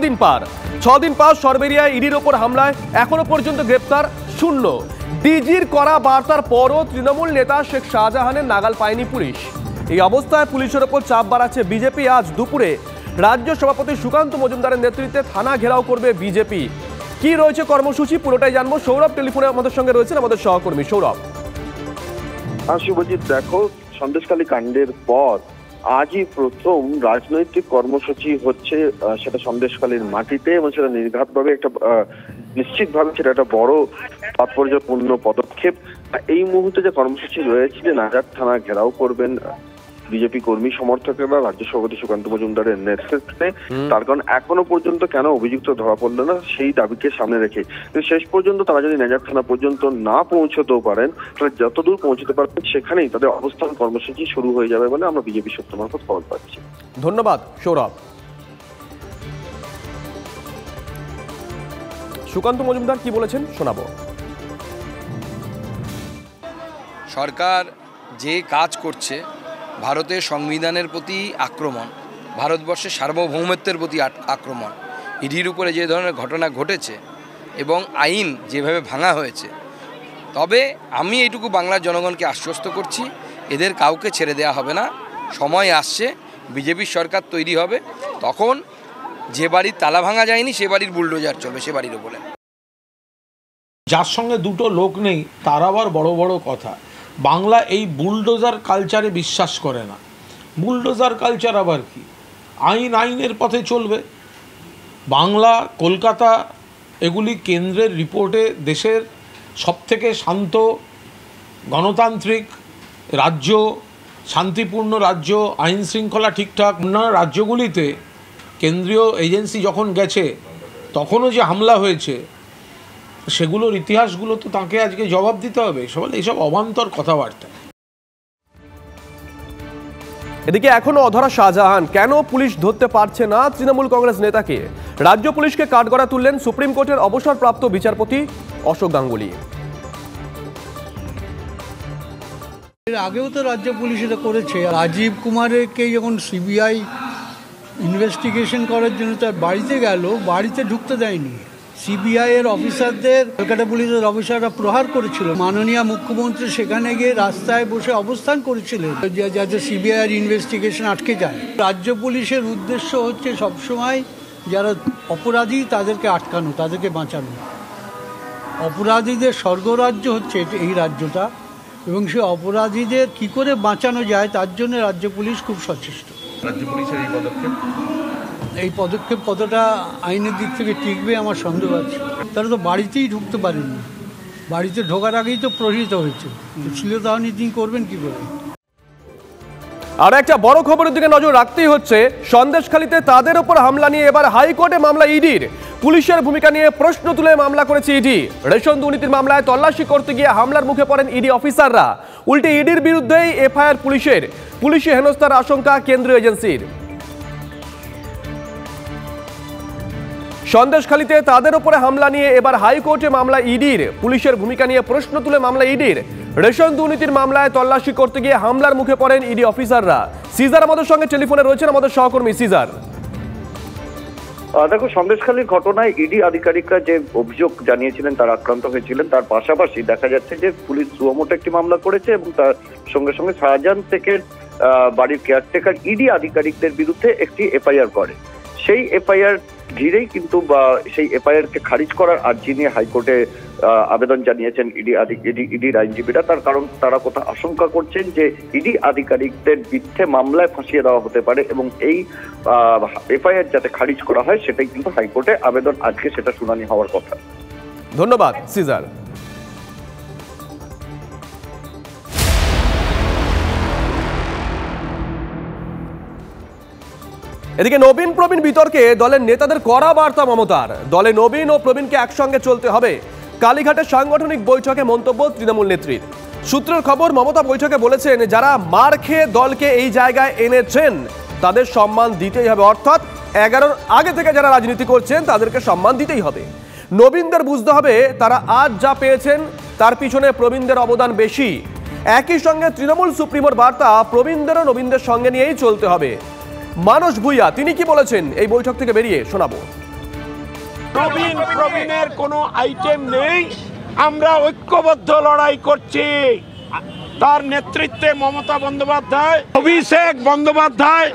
দিন পার সরবেরিয়ায় ইডির ওপর হামলায় এখনো পর্যন্ত গ্রেপ্তার শূন্য। ডিজির করা বার্তার পরও তৃণমূল নেতা শেখ শাহজাহানের নাগাল পায়নি পুলিশ। এই অবস্থায় পুলিশের ওপর চাপ বাড়াচ্ছে বিজেপি। আজ দুপুরে রাজ্য সভাপতি সুকান্ত মজুমদারের নেতৃত্বে থানা ঘেরাও করবে বিজেপি। কি রয়েছে কর্মসূচি পুরোটাই জানবো। সৌরভ টেলিফোনে আমাদের সঙ্গে রয়েছেন, আমাদের সহকর্মী সৌরভ। শুভজিৎ, দেখো, সন্দেশখালী কাণ্ডের পর আজই প্রথম রাজনৈতিক কর্মসূচি হচ্ছে, সেটা সন্দেশখালীর মাটিতে, এবং সেটা নির্ঘাতভাবে নিশ্চিতভাবে সেটা একটা বড় তাৎপর্যপূর্ণ পদক্ষেপ। এই মুহূর্তে যে কর্মসূচি রয়েছে, যে নাজার থানা ঘেরাও করবেন বিজেপি কর্মী সমর্থকেরা রাজ্য সভাপতি সুকান্ত মজুমদারের নেতৃত্বে। তার কারণ এখনো পর্যন্ত কেন অভিযুক্ত ধরা পড়লো না সেই দাবিকে সামনে রেখে কিন্তু শেষ পর্যন্ত তারা যদি নাজার থানা পর্যন্ত না পৌঁছতেও পারেন, তাহলে যতদূর পৌঁছতে পারবেন সেখানেই তাদের অবস্থান কর্মসূচি শুরু হয়ে যাবে বলে আমরা বিজেপি সূত্র মারফত খবর পাচ্ছি। ধন্যবাদ সৌরভ। সুকান্ত মজুমদার কি বলেছেন শোনাবো। সরকার যে কাজ করছে, ভারতের সংবিধানের প্রতি আক্রমণ, ভারতবর্ষের সার্বভৌমত্বের প্রতি আক্রমণ, ইডির উপরে যে ধরনের ঘটনা ঘটেছে এবং আইন যেভাবে ভাঙা হয়েছে, তবে আমি এইটুকু বাংলার জনগণকে আশ্বস্ত করছি, এদের কাউকে ছেড়ে দেওয়া হবে না। সময় আসছে, বিজেপির সরকার তৈরি হবে, তখন যে বাড়ির তালা ভাঙা যায়নি সে বাড়ির বুলডোজার চলবে সে বাড়ির ওপরে। যার সঙ্গে দুটো লোক নেই তার আবার বড় বড় কথা। বাংলা এই বুলডোজার কালচারে বিশ্বাস করে না। বুলডোজার কালচার আবার কি? আইনের পথে চলবে। বাংলা, কলকাতা এগুলি কেন্দ্রের রিপোর্টে দেশের সবথেকে শান্ত গণতান্ত্রিক রাজ্য, শান্তিপূর্ণ রাজ্য, আইন শৃঙ্খলা ঠিকঠাক। অন্যান্য রাজ্যগুলিতে কেন্দ্রীয় এজেন্সি যখন গেছে তখনও যে হামলা হয়েছে সেগুলোর ইতিহাসগুলো তো তাকে আজকে জবাব দিতে হবে। এইসব অবান্তর কথাবার্তা। এদিকে এখনো অধরা শাহজাহান, কেন পুলিশ ধরতে পারছে না তৃণমূল কংগ্রেস নেতাকে? রাজ্য পুলিশকে কাঠগড়া তুললেন সুপ্রিম কোর্টের অবসরপ্রাপ্ত বিচারপতি অশোক গাঙ্গুলি। এর আগেও তো রাজ্য পুলিশ এটা করেছে। রাজীব কুমারকে যখন সিবিআই ইনভেস্টিগেশন করার জন্য তার বাড়িতে গেল, বাড়িতে ঢুকতে দেয়নি। সিবিআই এর অফিসারদের কলকাতা পুলিশের অফিসাররা প্রহার করেছিল। মাননীয় মুখ্যমন্ত্রী সেখানে গিয়ে রাস্তায় বসে অবস্থান করেছিলেন যাতে সিবিআই এর ইনভেস্টিগেশন আটকে যায়। রাজ্য পুলিশের উদ্দেশ্য হচ্ছে সবসময় যারা অপরাধী তাদেরকে আটকানো, তাদেরকে বাঁচানো। অপরাধীদের স্বর্গরাজ্য হচ্ছে এই রাজ্যটা, এবং সে অপরাধীদের কি করে বাঁচানো যায় তার জন্য রাজ্য পুলিশ খুব সচেষ্ট। রাজ্য পুলিশের এই পদক্ষেপ কতটা আইনের দিক থেকে টিকবে আমার সন্দেহ আছে। তারা তো বাড়িতেই ঢুকতে পারেনি, বাড়িতে ঢোকার আগেই তো প্রহৃত হয়েছে। শ্লীলতাহানি তিনি করবেন কি করে? আর একটা বড় খবরের দিকে নজর রাখতেই হচ্ছে। সন্দেশখালীতে তাদের উপর হামলা নিয়ে এবার হাইকোর্টে মামলা ইডির। পুলিশের ভূমিকা নিয়ে প্রশ্ন তুলে মামলা করেছে ইডি। রেশন দুর্নীতির মামলায় তল্লাশি করতে গিয়ে হামলার মুখে পড়েন ইডি অফিসাররা। উল্টে ইডির বিরুদ্ধেই এফআইআর পুলিশের। পুলিশি হেনস্থার আশঙ্কা কেন্দ্রীয় এজেন্সির। সন্দেশখালীতে তাদের উপরে হামলা নিয়ে এবার হাইকোর্টে মামলা ইডির। পুলিশের ভূমিকা নিয়ে প্রশ্ন তুলে মামলা ইডির। রেশন দুর্নীতির মামলায় তল্লাশি করতে গিয়ে হামলার মুখে পড়েন ইডি অফিসাররা। সিজার আমাদের সঙ্গে টেলিফোনে রয়েছেন, আমাদের সহকর্মী সিজার। দেখো, সন্দেশখালীর ঘটনায় ইডি আধিকারিকরা যে অভিযোগ জানিয়েছিলেন তারা আক্রান্ত হয়েছিলেন, তার পাশাপাশি দেখা যাচ্ছে যে পুলিশ সুমোটো একটি মামলা করেছে এবং তার সঙ্গে সঙ্গে শাহজাহান শেখের বাড়ির কেয়ারটেকার ইডি আধিকারিকদের বিরুদ্ধে একটি এফআইআর করে। সেই এফআইআর ঘিরেই কিন্তু সেই এফআইআর কে খারিজ করার আর্জি নিয়ে হাইকোর্টে আবেদন জানিয়েছেন ইডির আইনজীবীরা। তার কারণ তারা কথা আশঙ্কা করছেন যে ইডি আধিকারিকদের মিথ্যে মামলায় ফাঁসিয়ে দেওয়া হতে পারে এবং এই এফআইআর যাতে খারিজ করা হয় সেটাই কিন্তু হাইকোর্টে আবেদন। আজকে সেটা শুনানি হওয়ার কথা। ধন্যবাদ সিজার। এদিকে নবীন প্রবীণ বিতর্কে দলের নেতাদের কড়া বার্তা মমতার। দলে নবীন ও প্রবীণকে একসঙ্গে চলতে হবে। কালীঘাটের সাংগঠনিক বৈঠকে মন্তব্য তৃণমূল নেত্রীর। সূত্রের খবর, মমতা বৈঠকে বলেছেন যারা মার খেয়ে দলকে এই জায়গায় এনেছেন তাদের সম্মান দিতেই হবে। অর্থাৎ 11-র আগে থেকে যারা রাজনীতি করছেন তাদেরকে সম্মান দিতেই হবে। নবীনদের বুঝতে হবে তারা আজ যা পেয়েছেন তার পিছনে প্রবীণদের অবদান বেশি। একই সঙ্গে তৃণমূল সুপ্রিমোর বার্তা, প্রবীণদেরও নবীনদের সঙ্গে নিয়েই চলতে হবে। মানস ভূঁইয়া তিনি কি বলেছেন এই বৈঠক থেকে বেরিয়ে শোনাবো। প্রবীণের কোনো আইটেম নেই, আমরা ঐক্যবদ্ধ লড়াই করছি। তার নেতৃত্বে মমতা বন্দ্যোপাধ্যায়, অভিষেক বন্দ্যোপাধ্যায়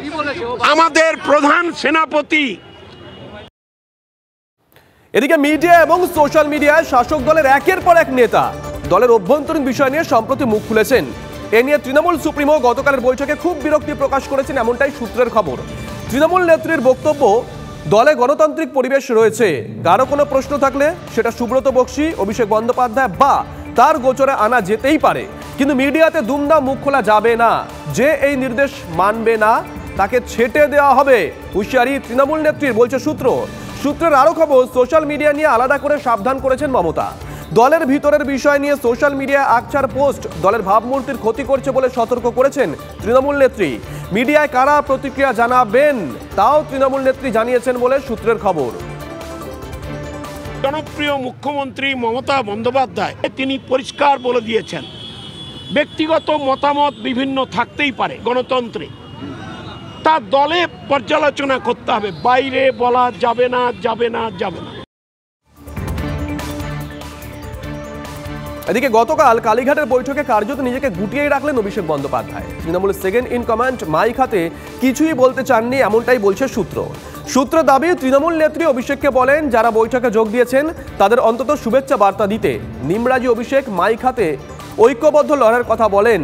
আমাদের প্রধান সেনাপতি। এদিকে মিডিয়া এবং সোশ্যাল মিডিয়ায় শাসক দলের একের পর এক নেতা দলের অভ্যন্তরীণ বিষয় নিয়ে সম্প্রতি মুখ খুলেছেন। এ নিয়ে তৃণমূল সুপ্রিমো গতকালের বৈঠকে খুব বিরক্তি প্রকাশ করেছেন, এমনটাই সূত্রের খবর। তৃণমূল নেত্রীর বক্তব্য, দলে গণতান্ত্রিক পরিবেশ রয়েছে, কারো কোনো প্রশ্ন থাকলে সেটা সুব্রত বক্সী, অভিষেক বন্দ্যোপাধ্যায় বা তার গোচরে আনা যেতেই পারে, কিন্তু মিডিয়াতে দুমদাম মুখ খোলা যাবে না। যে এই নির্দেশ মানবে না তাকে ছেটে দেওয়া হবে, হুঁশিয়ারি তৃণমূল নেত্রীর, বলছে সূত্র। সূত্রের আরও খবর, সোশ্যাল মিডিয়া নিয়ে আলাদা করে সাবধান করেছেন মমতা। দলের ভিতরের বিষয় নিয়ে সোশ্যাল মিডিয়ায় আকছার পোস্ট দলের ভাবমূর্তির ক্ষতি করছে বলে সতর্ক করেছেন তৃণমূল নেত্রী। মিডিয়ায় কারা প্রতিক্রিয়া জানাবেন তাও তৃণমূল নেত্রী জানিয়েছেন বলে সূত্রের খবর। জনপ্রিয় মুখ্যমন্ত্রী মমতা বন্দ্যোপাধ্যায় তিনি পরিষ্কার বলে দিয়েছেন, ব্যক্তিগত মতামত বিভিন্ন থাকতেই পারে গণতন্ত্রে, তা দলে পর্যালোচনা করতে হবে, বাইরে বলা যাবে না, যাবে না, যাবে না। এদিকে গতকাল কালীঘাটের বৈঠকে কার্যত নিজেকে গুটিয়েই রাখলেন অভিষেক বন্দ্যোপাধ্যায়। তৃণমূলের সেকেন্ড ইন কমান্ড মাইক হাতে কিছুই বলতে চাননি, এমনটাই বলছে সূত্র দাবি তৃণমূল নেত্রী অভিষেককে বলেন যারা বৈঠকে যোগ দিয়েছেন তাদের অন্তত শুভেচ্ছা বার্তা দিতে। নিমরাজি অভিষেক মাইক হাতে ঐক্যবদ্ধ লড়াইয়ের কথা বলেন।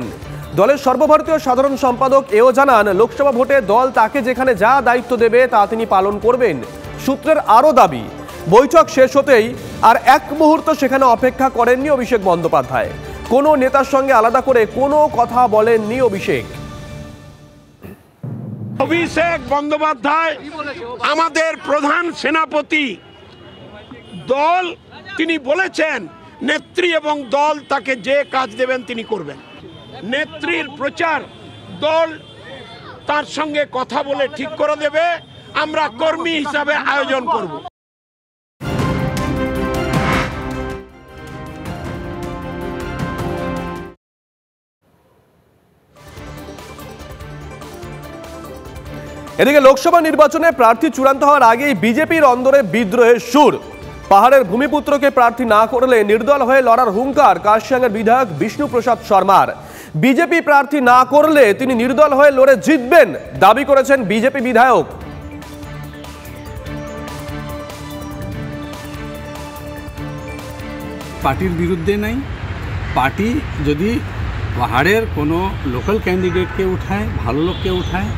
দলের সর্বভারতীয় সাধারণ সম্পাদক এও জানান, লোকসভা ভোটে দল তাকে যেখানে যা দায়িত্ব দেবে তা তিনি পালন করবেন। সূত্রের আরও দাবি, বৈঠক শেষ হতেই আর এক মুহূর্ত সেখানে অপেক্ষা করেননি অভিষেক বন্দ্যোপাধ্যায়। কোনো নেতার সঙ্গে আলাদা করে কোনো কথা বলেননি অভিষেক। অভিষেক বন্দ্যোপাধ্যায় আমাদের প্রধান সেনাপতি। দল তিনি বলেছেন নেত্রী এবং দল তাকে যে কাজ দেবেন তিনি করবেন। নেত্রীর প্রচার দল তার সঙ্গে কথা বলে ঠিক করে দেবে, আমরা কর্মী হিসাবে আয়োজন করব। এদিকে লোকসভা নির্বাচনে প্রার্থী চূড়ান্ত হওয়ার আগেই বিজেপির অন্দরে বিদ্রোহের সুর। পাহাড়ের ভূমিপুত্রকে প্রার্থী না করলে নির্দল হয়ে লড়ার হুঙ্কার কার্শিয়াঙের বিধায়ক বিষ্ণুপ্রসাদ শর্মার। বিজেপি প্রার্থী না করলে তিনি নির্দল হয়ে লড়ে জিতবেন দাবি করেছেন বিজেপি বিধায়ক। পার্টির বিরুদ্ধে নাই, পার্টি যদি পাহাড়ের কোনো লোকাল ক্যান্ডিডেটকে উঠায়, ভালো লোককে উঠায়,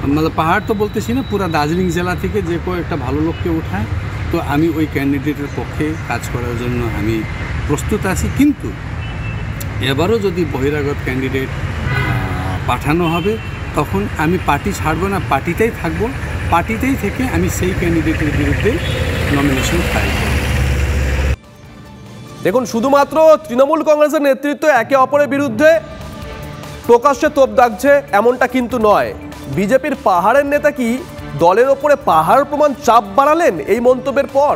মানে পাহাড় তো বলতেছি না, পুরা দার্জিলিং জেলা থেকে যে কেউ একটা ভালো লোককে উঠায়, তো আমি ওই ক্যান্ডিডেটের পক্ষে কাজ করার জন্য আমি প্রস্তুত আছি। কিন্তু এবারও যদি বহিরাগত ক্যান্ডিডেট পাঠানো হবে তখন আমি পার্টি ছাড়বো না, পার্টিতেই থাকবো, পার্টিতেই থেকে আমি সেই ক্যান্ডিডেটের বিরুদ্ধে নমিনেশন ফাইল করব। দেখুন, শুধুমাত্র তৃণমূল কংগ্রেসের নেতৃত্ব একে অপরের বিরুদ্ধে প্রকাশ্যে তোপ দাগছে এমনটা কিন্তু নয়। বিজেপির পাহাড়ের নেতা কি দলের ওপরে পাহাড় প্রমাণ চাপ বাড়ালেন এই মন্তব্যের পর?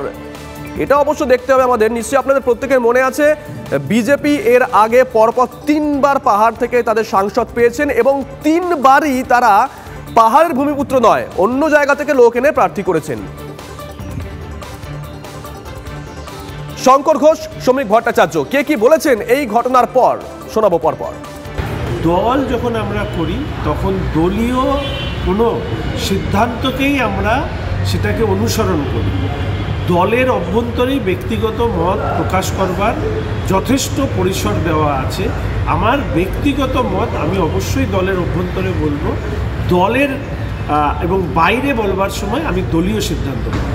এটা অবশ্য দেখতে হবে আমাদের। নিশ্চয়ই আপনাদের প্রত্যেকের মনে আছে, বিজেপি এর আগে পরপর 3 বার পাহাড় থেকে তাদের সাংসদ পেয়েছেন এবং 3 বারই তারা পাহাড়ের ভূমিপুত্র নয়, অন্য জায়গা থেকে লোক এনে প্রার্থী করেছেন। শঙ্কর ঘোষ, শ্রমিক ভট্টাচার্য কে কি বলেছেন এই ঘটনার পর শোনাবো পরপর। দল যখন আমরা করি তখন দলীয় কোনো সিদ্ধান্তকেই আমরা সেটাকে অনুসরণ করি। দলের অভ্যন্তরেই ব্যক্তিগত মত প্রকাশ করবার যথেষ্ট পরিসর দেওয়া আছে। আমার ব্যক্তিগত মত আমি অবশ্যই দলের অভ্যন্তরে বলবো, দলের এবং বাইরে বলবার সময় আমি দলীয় সিদ্ধান্ত নেব।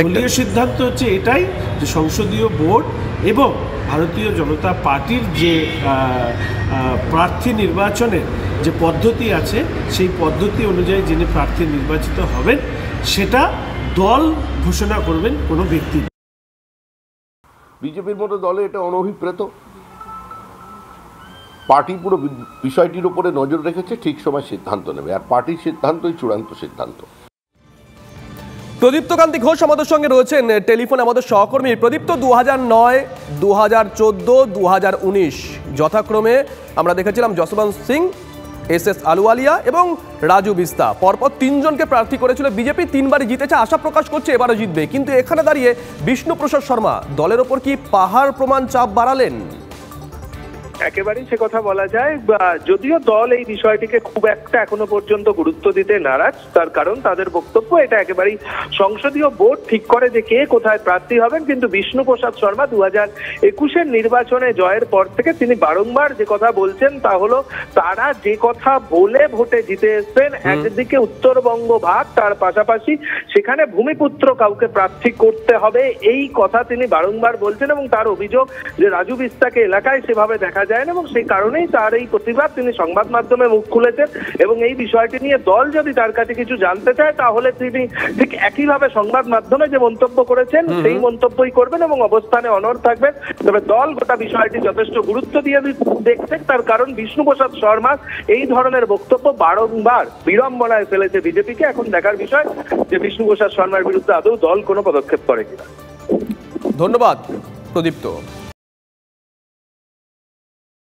দলীয় সিদ্ধান্ত হচ্ছে এটাই যে সংসদীয় বোর্ড এবং ভারতীয় জনতা পার্টির যে প্রার্থী নির্বাচনের যে পদ্ধতি আছে সেই পদ্ধতি অনুযায়ী যিনি প্রার্থী নির্বাচিত হবেন সেটা দল ঘোষণা করবেন, কোনো ব্যক্তি। বিজেপির মতো দলে এটা অনভিপ্রেত। পার্টি পুরো বিষয়টির উপরে নজর রেখেছে, ঠিক সময় সিদ্ধান্ত নেবে, আর পার্টির সিদ্ধান্তই চূড়ান্ত সিদ্ধান্ত। প্রদীপ্তকান্তি ঘোষ আমাদের সঙ্গে রয়েছেন টেলিফোনে, আমাদের সহকর্মী। প্রদীপ্ত, 2009, 2014, 2019 যথাক্রমে আমরা দেখেছিলাম যশবন্ত সিং এস আলুওয়ালিয়া এবং রাজু বিস্তা। পরপর তিনজনকে প্রার্থী করেছিল বিজেপি, তিনবারই জিতেছে, আশা প্রকাশ করছে এবারও জিতবে। কিন্তু এখানে দাঁড়িয়ে বিষ্ণুপ্রসাদ শর্মা দলের ওপর কি পাহাড় প্রমাণ চাপ বাড়ালেন? একেবারেই সে কথা বলা যায়। যদিও দল এই বিষয়টিকে খুব একটা এখনো পর্যন্ত গুরুত্ব দিতে নারাজ, তার কারণ তাদের বক্তব্য এটা একেবারেই সংসদীয় বোর্ড ঠিক করে যে কে কোথায় প্রার্থী হবেন। কিন্তু বিষ্ণুপ্রসাদ শর্মা 2021-এর নির্বাচনে জয়ের পর থেকে তিনি বারংবার যে কথা বলছেন তা হলো তারা যে কথা বলে ভোটে জিতে এসছেন, একদিকে উত্তরবঙ্গ ভাগ, তার পাশাপাশি সেখানে ভূমিপুত্র কাউকে প্রার্থী করতে হবে, এই কথা তিনি বারংবার বলছেন। এবং তার অভিযোগ যে রাজু বিস্তাকে এলাকায় সেভাবে দেখা যায় না, এবং সেই কারণেই তার এই প্রতিবাদ, তিনি সংবাদ মাধ্যমে মুখ খুলেছেন। এবং এই বিষয়টি নিয়ে দল যদি তার কাছে কিছু জানতে চায় তাহলে তিনি ঠিক একইভাবে সংবাদ মাধ্যমে যে মন্তব্য করেছেন সেই মন্তব্যই করবেন এবং অবস্থানে অনড় থাকবেন। তবে দল গোটা বিষয়টি যথেষ্ট গুরুত্ব দিয়ে দেখছে, তার কারণ বিষ্ণুপ্রসাদ শর্মা এই ধরনের বক্তব্য বারংবার বিড়ম্বনায় ফেলেছে বিজেপিকে। এখন দেখার বিষয় যে বিষ্ণুপ্রসাদ শর্মার বিরুদ্ধে আদৌ দল কোনো পদক্ষেপ করে কিনা। ধন্যবাদ প্রদীপ্ত।